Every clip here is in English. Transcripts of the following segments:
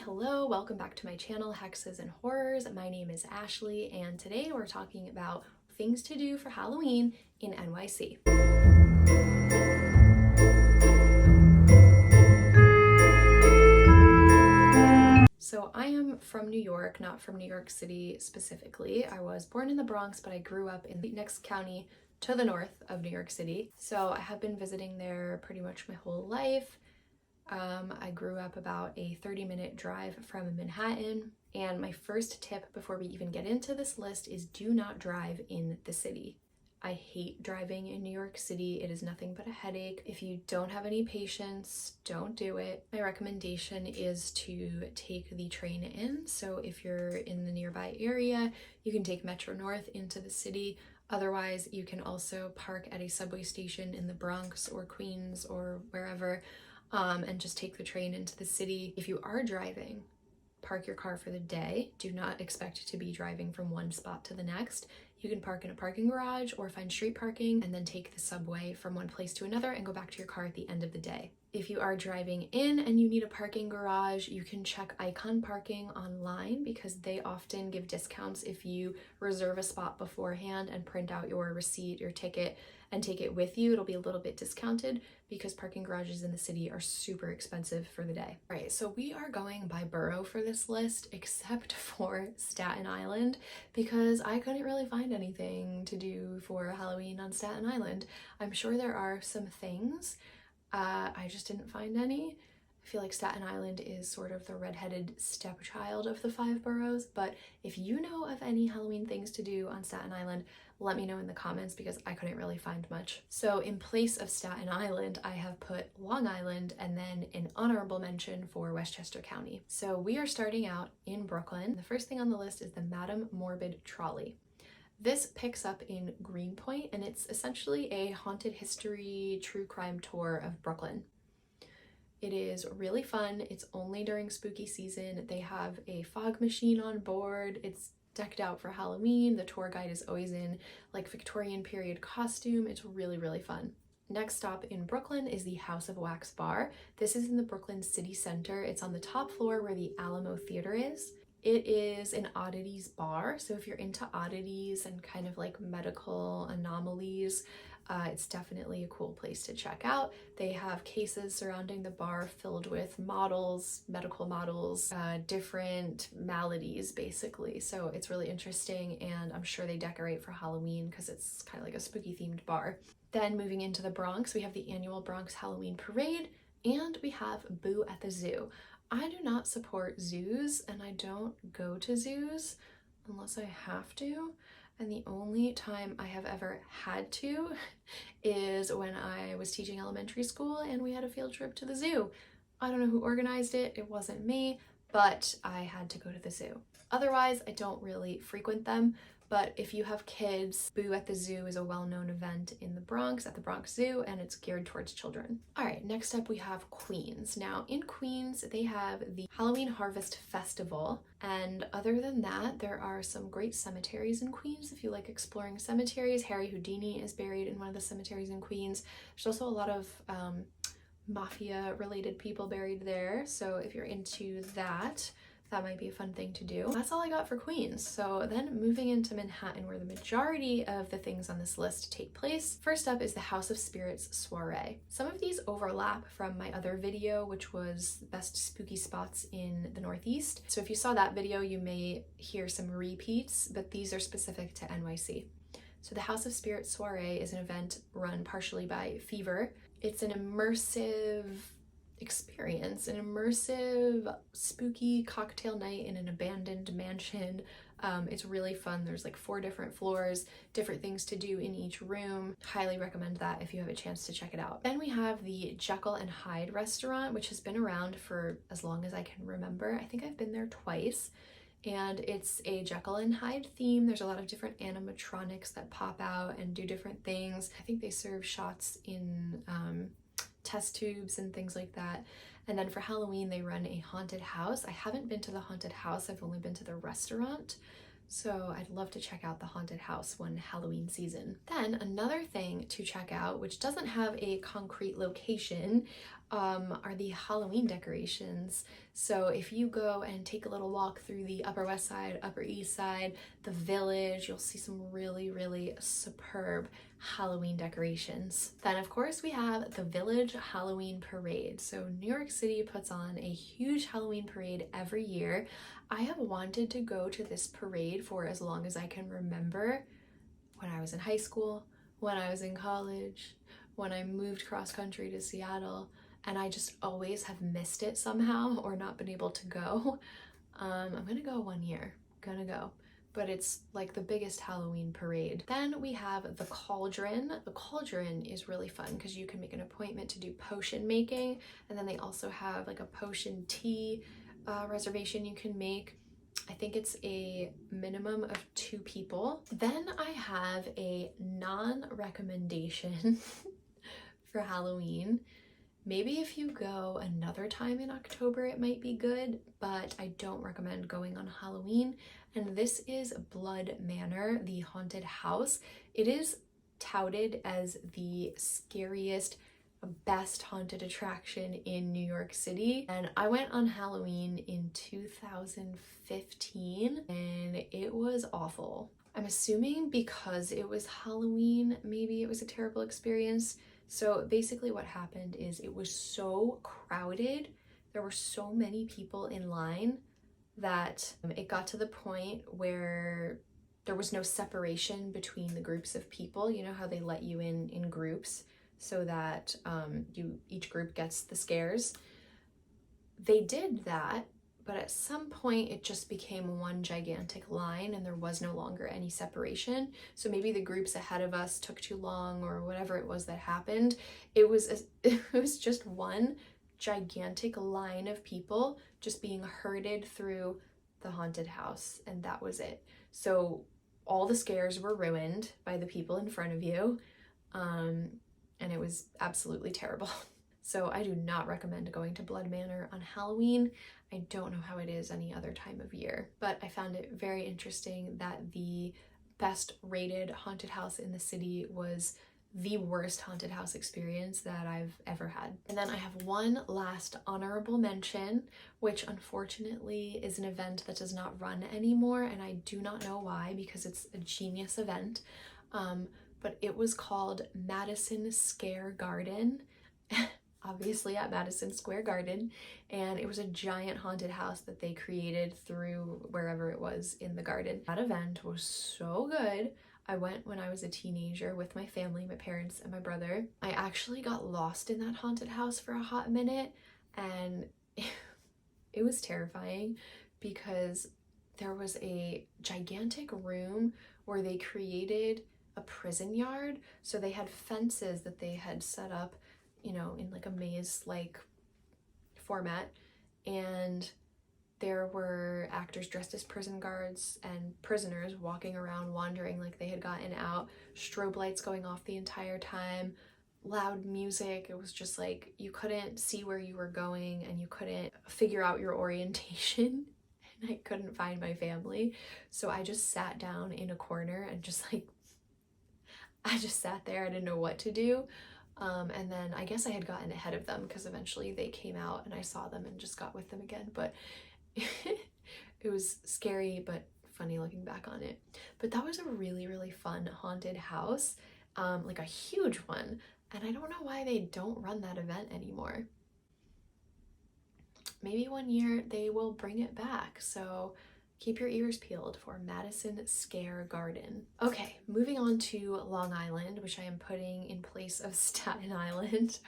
hello, welcome back to my channel, Hexes and Horrors. My name is Ashley, and today we're talking about things to do for Halloween in NYC. So I am from New York, not from New York City specifically. I was born in the Bronx, but I grew up in the next county to the north of New York City. So I have been visiting there pretty much my whole life. I grew up about a 30-minute drive from Manhattan, and my first tip before we even get into this list is do not drive in the city. I hate driving in New York City. It is nothing but a headache. If you don't have any patience, don't do it. My recommendation is to take the train in. So if you're in the nearby area, you can take Metro North into the city. Otherwise, you can also park at a subway station in the Bronx or Queens or wherever, and just take the train into the city. If you are driving, park your car for the day. Do not expect to be driving from one spot to the next. You can park in a parking garage or find street parking and then take the subway from one place to another and go back to your car at the end of the day. If you are driving in and you need a parking garage, you can check Icon Parking online because they often give discounts if you reserve a spot beforehand and print out your receipt, your ticket, and take it with you. It'll be a little bit discounted because parking garages in the city are super expensive for the day. All right, so we are going by borough for this list, except for Staten Island, because I couldn't really find anything to do for Halloween on Staten Island. I'm sure there are some things. I just didn't find any. I feel like Staten Island is sort of the redheaded stepchild of the 5 boroughs, but if you know of any Halloween things to do on Staten Island, let me know in the comments because I couldn't really find much. So in place of Staten Island, I have put Long Island and then an honorable mention for Westchester County. So we are starting out in Brooklyn. The first thing on the list is the Madame Morbid Trolley. This picks up in Greenpoint, and it's essentially a haunted history true crime tour of Brooklyn. It is really fun. It's only during spooky season. They have a fog machine on board. It's decked out for Halloween. The tour guide is always in like Victorian period costume. It's really, really fun. Next stop in Brooklyn is the House of Wax Bar. This is in the Brooklyn City Center. It's on the top floor where the Alamo Theater is. It is an oddities bar, so if you're into oddities and kind of like medical anomalies, it's definitely a cool place to check out. They have cases surrounding the bar filled with models, medical models, different maladies basically. So it's really interesting, and I'm sure they decorate for Halloween because it's kind of like a spooky themed bar. Then moving into the Bronx, we have the annual Bronx Halloween Parade, and we have Boo at the Zoo. I do not support zoos, and I don't go to zoos unless I have to. And the only time I have ever had to is when I was teaching elementary school and we had a field trip to the zoo. I don't know who organized it. It wasn't me, but I had to go to the zoo. Otherwise, I don't really frequent them. But if you have kids, Boo at the Zoo is a well-known event in the Bronx at the Bronx Zoo, and it's geared towards children. All right, next up we have Queens. Now in Queens, they have the Halloween Harvest Festival. And other than that, there are some great cemeteries in Queens. If you like exploring cemeteries, Harry Houdini is buried in one of the cemeteries in Queens. There's also a lot of mafia related people buried there. So if you're into that, that might be a fun thing to do. That's all I got for Queens. So then moving into Manhattan, where the majority of the things on this list take place. First up is the House of Spirits Soiree. Some of these overlap from my other video, which was best spooky spots in the Northeast. So if you saw that video, you may hear some repeats, but these are specific to NYC. So the House of Spirits Soiree is an event run partially by Fever. It's an immersive experience, an immersive spooky cocktail night in an abandoned mansion. It's really fun. There's like 4 different floors, different things to do in each room. Highly recommend that if you have a chance to check it out. Then we have the Jekyll and Hyde restaurant, which has been around for as long as I can remember. I think I've been there twice, and it's a Jekyll and Hyde theme. There's a lot of different animatronics that pop out and do different things. I think they serve shots in test tubes and things like that. And then for Halloween, they run a haunted house. I haven't been to the haunted house. I've only been to the restaurant. So I'd love to check out the haunted house one Halloween season. Then another thing to check out, which doesn't have a concrete location, are the Halloween decorations. So if you go and take a little walk through the Upper West Side, Upper East Side, the Village, you'll see some really, really superb Halloween decorations. Then of course we have the Village Halloween Parade. So New York City puts on a huge Halloween parade every year. I have wanted to go to this parade for as long as I can remember. When I was in high school, when I was in college, when I moved cross country to Seattle, and I just always have missed it somehow or not been able to go. I'm gonna go one year, gonna go. But it's like the biggest Halloween parade. Then we have the Cauldron. The Cauldron is really fun because you can make an appointment to do potion making, and then they also have like a potion tea reservation you can make. I think it's a minimum of 2 people. Then I have a non-recommendation for Halloween. Maybe if you go another time in October, it might be good, but I don't recommend going on Halloween. And this is Blood Manor, the haunted house. It is touted as the scariest, best haunted attraction in New York City. And I went on Halloween in 2015 and it was awful. I'm assuming because it was Halloween, maybe it was a terrible experience. So basically what happened is it was so crowded, there were so many people in line that it got to the point where there was no separation between the groups of people. You know how they let you in groups so that each group gets the scares? They did that, but at some point it just became one gigantic line and there was no longer any separation. So maybe the groups ahead of us took too long or whatever it was that happened. It was just one gigantic line of people just being herded through the haunted house, and that was it. So all the scares were ruined by the people in front of you, and it was absolutely terrible. So I do not recommend going to Blood Manor on Halloween. I don't know how it is any other time of year, but I found it very interesting that the best rated haunted house in the city was the worst haunted house experience that I've ever had. And then I have one last honorable mention, which unfortunately is an event that does not run anymore, and I do not know why, because it's a genius event. But it was called Madison Scare Garden. Obviously at Madison Square Garden, and it was a giant haunted house that they created through wherever it was in the garden. That event was so good. I went when I was a teenager with my family, my parents and my brother. I actually got lost in that haunted house for a hot minute, and it was terrifying because there was a gigantic room where they created a prison yard. So they had fences that they had set up, you know, in like a maze-like format, and there were actors dressed as prison guards and prisoners walking around wandering like they had gotten out, strobe lights going off the entire time, loud music. It was just like you couldn't see where you were going and you couldn't figure out your orientation. And I couldn't find my family, so I just sat down in a corner and just like I just sat there. I didn't know what to do. And then I guess I had gotten ahead of them because eventually they came out and I saw them and just got with them again. But it was scary but funny looking back on it. But that was a really, really fun haunted house, like a huge one. And I don't know why they don't run that event anymore. Maybe one year they will bring it back. So keep your ears peeled for Madison Scare Garden. Okay, moving on to Long Island, which I am putting in place of Staten Island.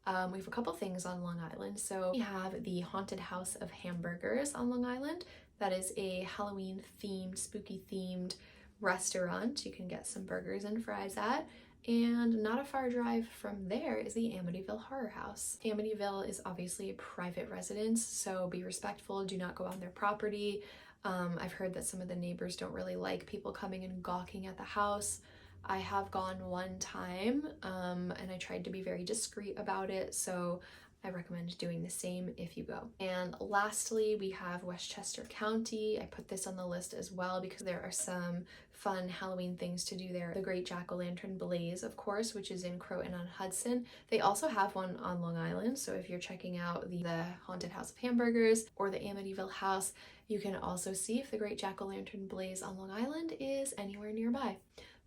We have a couple things on Long Island. So we have the Haunted House of Hamburgers on Long Island. That is a Halloween themed, spooky themed restaurant you can get some burgers and fries at. And not a far drive from there is the Amityville Horror House. Amityville is obviously a private residence, so be respectful, do not go on their property. I've heard that some of the neighbors don't really like people coming and gawking at the house. I have gone one time, and I tried to be very discreet about it, so I recommend doing the same if you go. And lastly, we have Westchester County. I put this on the list as well because there are some fun Halloween things to do there. The Great Jack-o'-lantern Blaze, of course, which is in Croton-on-Hudson. They also have one on Long Island, so if you're checking out the Haunted House of Hamburgers or the Amityville House, you can also see if the Great Jack-o'-lantern Blaze on Long Island is anywhere nearby.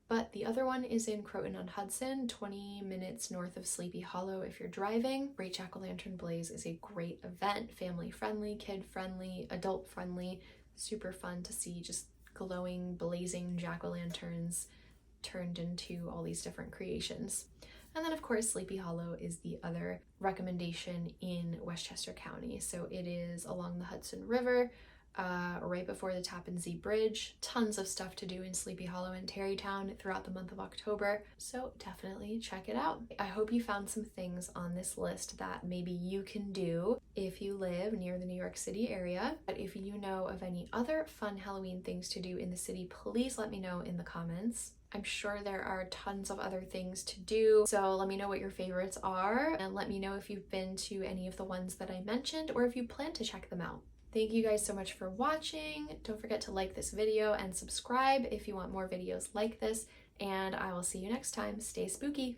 But the other one is in Croton-on-Hudson, 20 minutes north of Sleepy Hollow if you're driving. Great Jack-o'-lantern Blaze is a great event, family-friendly, kid-friendly, adult-friendly, super fun to see just glowing, blazing jack-o'-lanterns turned into all these different creations. And then of course Sleepy Hollow is the other recommendation in Westchester County. So it is along the Hudson River, right before the Tappan Zee Bridge. Tons of stuff to do in Sleepy Hollow and Tarrytown throughout the month of October, so definitely check it out. I hope you found some things on this list that maybe you can do if you live near the New York City area. But if you know of any other fun Halloween things to do in the city, please let me know in the comments. I'm sure there are tons of other things to do, so let me know what your favorites are, and let me know if you've been to any of the ones that I mentioned or if you plan to check them out. Thank you guys so much for watching. Don't forget to like this video and subscribe if you want more videos like this, and I will see you next time. Stay spooky.